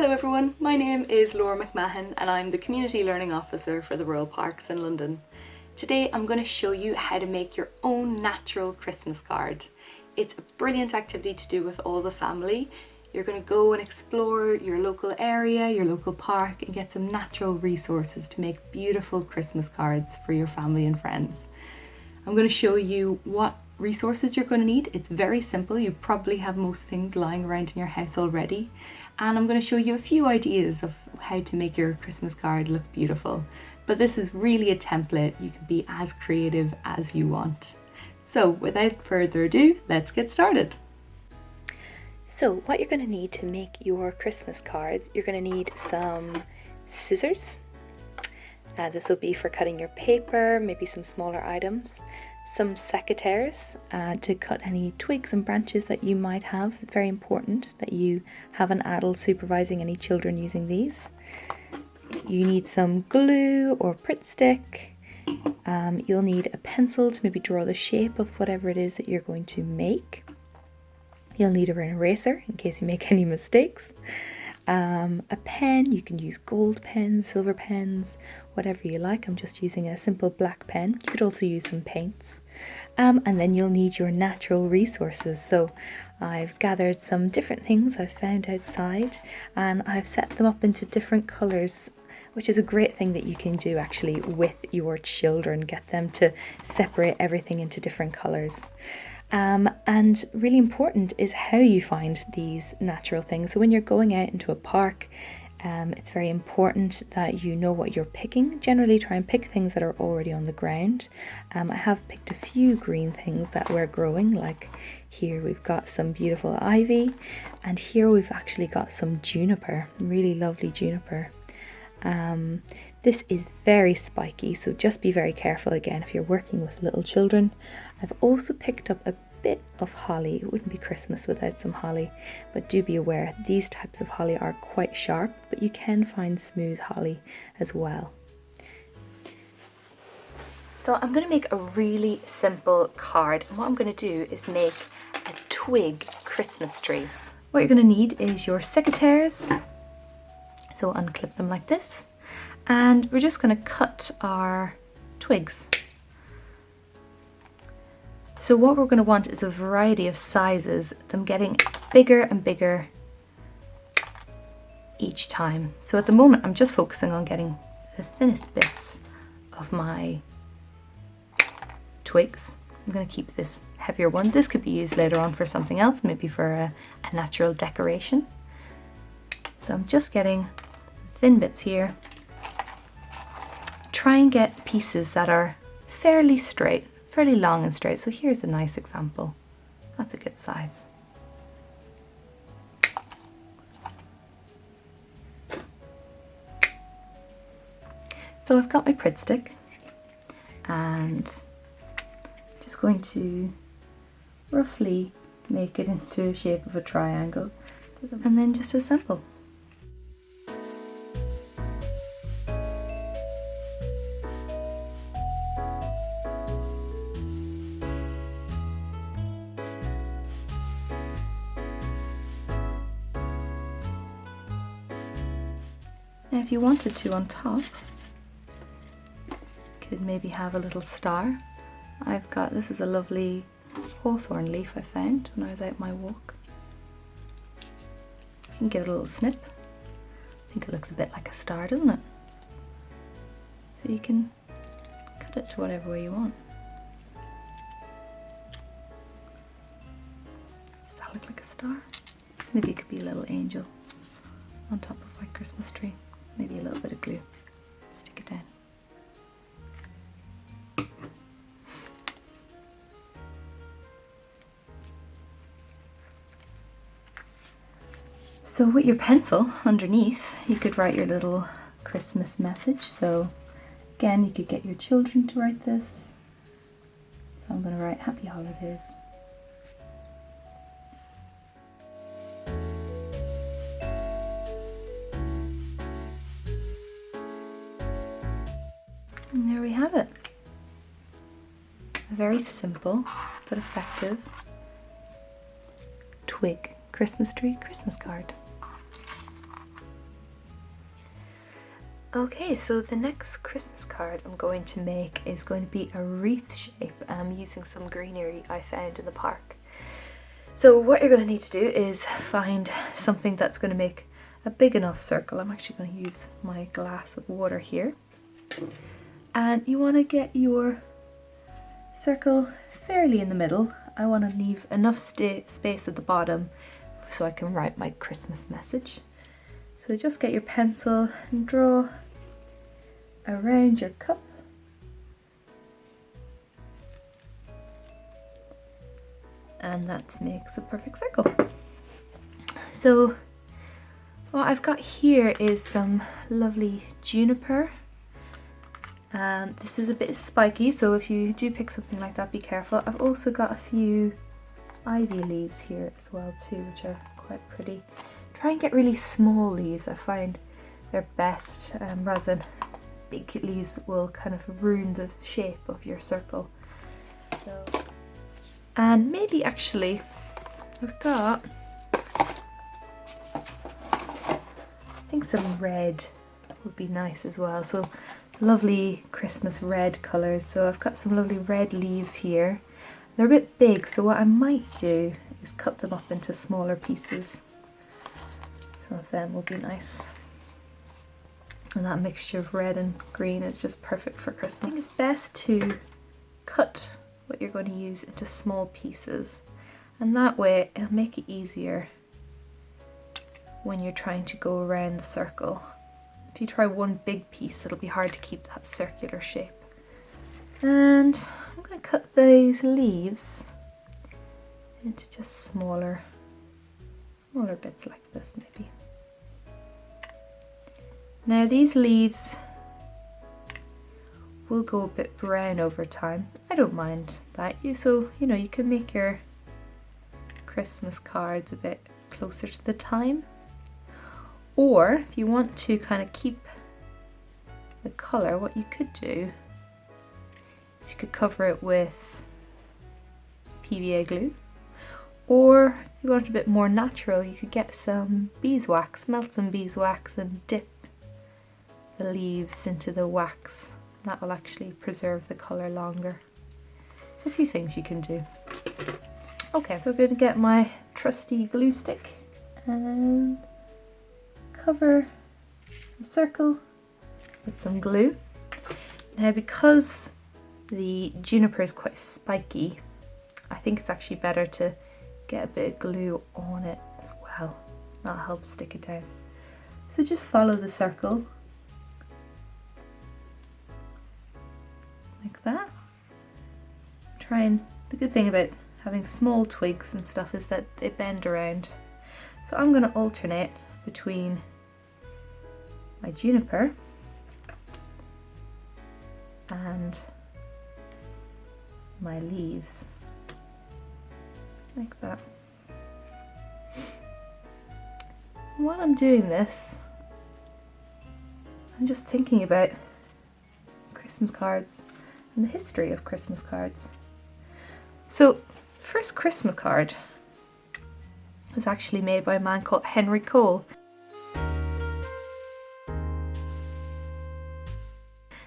Hello everyone, my name is Laura McMahon and I'm the Community Learning Officer for the Royal Parks in London. Today I'm going to show you how to make your own natural Christmas card. It's a brilliant activity to do with all the family. You're going to go and explore your local area, your local park, and get some natural resources to make beautiful Christmas cards for your family and friends. I'm going to show you what resources you're going to need. It's very simple. You probably have most things lying around in your house already. And I'm going to show you a few ideas of how to make your Christmas card look beautiful. But this is really a template. You can be as creative as you want. So without further ado, let's get started. So what you're going to need to make your Christmas cards, you're going to need some scissors. This will be for cutting your paper, maybe some smaller items. Some secateurs to cut any twigs and branches that you might have. It's very important that you have an adult supervising any children using these. You need some glue or Pritt stick. You'll need a pencil to maybe draw the shape of whatever it is that you're going to make. You'll need an eraser in case you make any mistakes. A pen, you can use gold pens, silver pens, whatever you like. I'm just using a simple black pen. You could also use some paints. And then you'll need your natural resources. So I've gathered some different things I've found outside and I've set them up into different colours, which is a great thing that you can do actually with your children. Get them to separate everything into different colours. And really important is how you find these natural things. So when you're going out into a park, it's very important that you know what you're picking. Generally try and pick things that are already on the ground. I have picked a few green things that we're growing, like here we've got some beautiful ivy, and here we've actually got some juniper, really lovely juniper. This is very spiky, so just be very careful again if you're working with little children. I've also picked up a bit of holly. It wouldn't be Christmas without some holly, but do be aware these types of holly are quite sharp, but you can find smooth holly as well. So I'm going to make a really simple card, and what I'm going to do is make a twig Christmas tree. What you're going to need is your secateurs. So unclip them like this, and we're just going to cut our twigs. So what we're going to want is a variety of sizes, them getting bigger and bigger each time. So at the moment I'm just focusing on getting the thinnest bits of my twigs. I'm going to keep this heavier one. This could be used later on for something else, maybe for a natural decoration. So I'm just getting thin bits here. Try and get pieces that are fairly straight, fairly long and straight. So here's a nice example. That's a good size. So I've got my Pritt stick and just going to roughly make it into a shape of a triangle and then just assemble. Now if you wanted to on top, could maybe have a little star. I've got, this is a lovely hawthorn leaf I found when I was out my walk. You can give it a little snip. I think it looks a bit like a star, doesn't it? So you can cut it to whatever way you want. Does that look like a star? Maybe it could be a little angel on top of my Christmas tree. Maybe a little bit of glue. Stick it down. So with your pencil underneath, you could write your little Christmas message. So again, you could get your children to write this. So I'm going to write Happy Holidays. And there we have it. A very simple but effective twig Christmas tree Christmas card. Okay, so the next Christmas card I'm going to make is going to be a wreath shape. I'm using some greenery I found in the park. So what you're going to need to do is find something that's going to make a big enough circle. I'm actually going to use my glass of water here. And you want to get your circle fairly in the middle. I want to leave enough space at the bottom so I can write my Christmas message. So just get your pencil and draw around your cup. And that makes a perfect circle. So what I've got here is some lovely juniper. This is a bit spiky, so if you do pick something like that, be careful. I've also got a few ivy leaves here as well too, which are quite pretty. Try and get really small leaves. I find they're best rather than big leaves will kind of ruin the shape of your circle. So, and maybe actually I've got, I think some red would be nice as well. So lovely Christmas red colours. So I've got some lovely red leaves here. They're a bit big, so what I might do is cut them up into smaller pieces. Some of them will be nice. And that mixture of red and green is just perfect for Christmas. I think it's best to cut what you're going to use into small pieces, and that way it'll make it easier when you're trying to go around the circle. If you try one big piece, it'll be hard to keep that circular shape. And I'm going to cut these leaves into just smaller bits like this maybe. Now these leaves will go a bit brown over time. I don't mind that. So you can make your Christmas cards a bit closer to the time. Or if you want to kind of keep the colour, what you could do is you could cover it with PVA glue. Or if you want it a bit more natural, you could get some beeswax, melt some beeswax and dip the leaves into the wax. That will actually preserve the colour longer. So a few things you can do. Okay, so I'm going to get my trusty glue stick and cover the circle with some glue. Now because the juniper is quite spiky, I think it's actually better to get a bit of glue on it as well. That'll help stick it down. So just follow the circle like that. The good thing about having small twigs and stuff is that they bend around. So I'm going to alternate between my juniper and my leaves like that. While I'm doing this, I'm just thinking about Christmas cards and the history of Christmas cards. So, first Christmas card was actually made by a man called Henry Cole.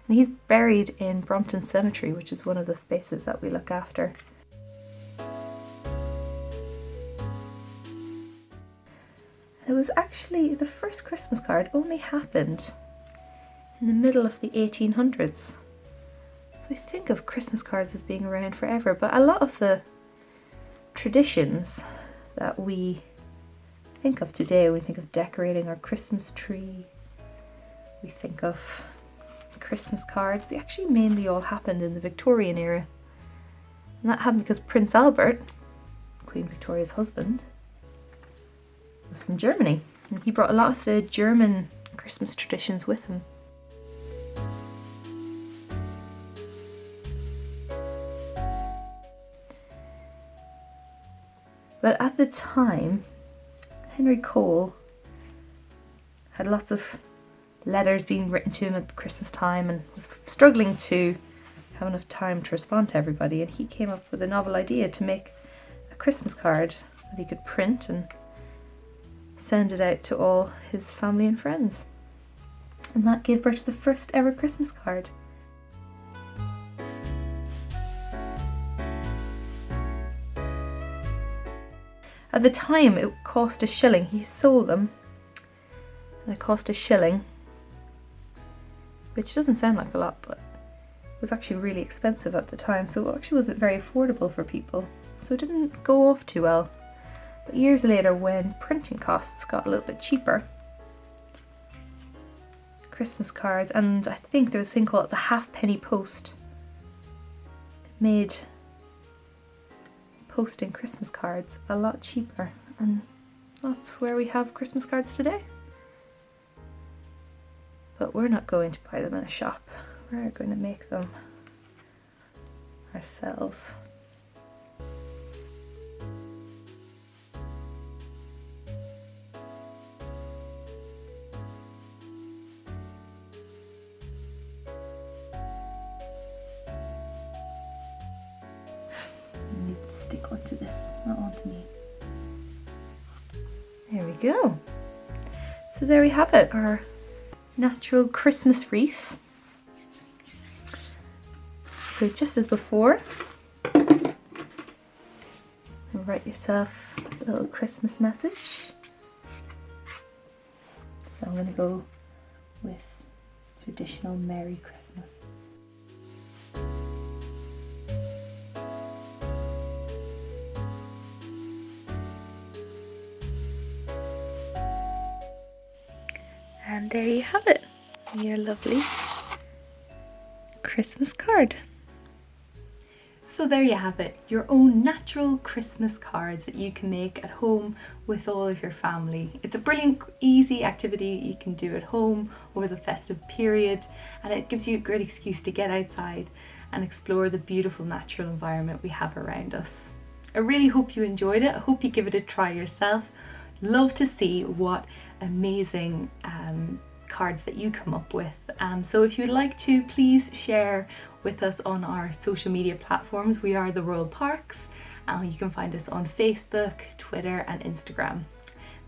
And he's buried in Brompton Cemetery, which is one of the spaces that we look after. And it was actually, the first Christmas card only happened in the middle of the 1800s. So we think of Christmas cards as being around forever, but a lot of the traditions that we think of today, we think of decorating our Christmas tree, we think of Christmas cards, they actually mainly all happened in the Victorian era. And that happened because Prince Albert, Queen Victoria's husband, was from Germany, and he brought a lot of the German Christmas traditions with him. But at the time, Henry Cole had lots of letters being written to him at Christmas time and was struggling to have enough time to respond to everybody, and he came up with a novel idea to make a Christmas card that he could print and send it out to all his family and friends. And that gave birth to the first ever Christmas card. At the time it cost a shilling. He sold them and it cost a shilling, which doesn't sound like a lot, but it was actually really expensive at the time, so it actually wasn't very affordable for people, so it didn't go off too well. But years later, when printing costs got a little bit cheaper, Christmas cards, and I think there was a thing called the halfpenny post, it made posting Christmas cards a lot cheaper, and that's where we have Christmas cards today. But we're not going to buy them in a shop, we're going to make them ourselves. It needs to stick onto this, not onto me. There we go. So there we have it, our natural Christmas wreath. So just as before, write yourself a little Christmas message. So I'm going to go with traditional Merry Christmas. And there you have it, your lovely Christmas card. So there you have it, your own natural Christmas cards that you can make at home with all of your family. It's a brilliant, easy activity you can do at home over the festive period, and it gives you a great excuse to get outside and explore the beautiful natural environment we have around us. I really hope you enjoyed it. I hope you give it a try yourself. Love to see what amazing cards that you come up with. So if you'd like to, please share with us on our social media platforms. We are the Royal Parks. You can find us on Facebook, Twitter and Instagram.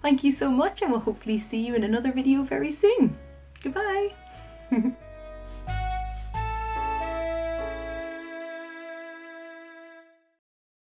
Thank you so much, and we'll hopefully see you in another video very soon. Goodbye.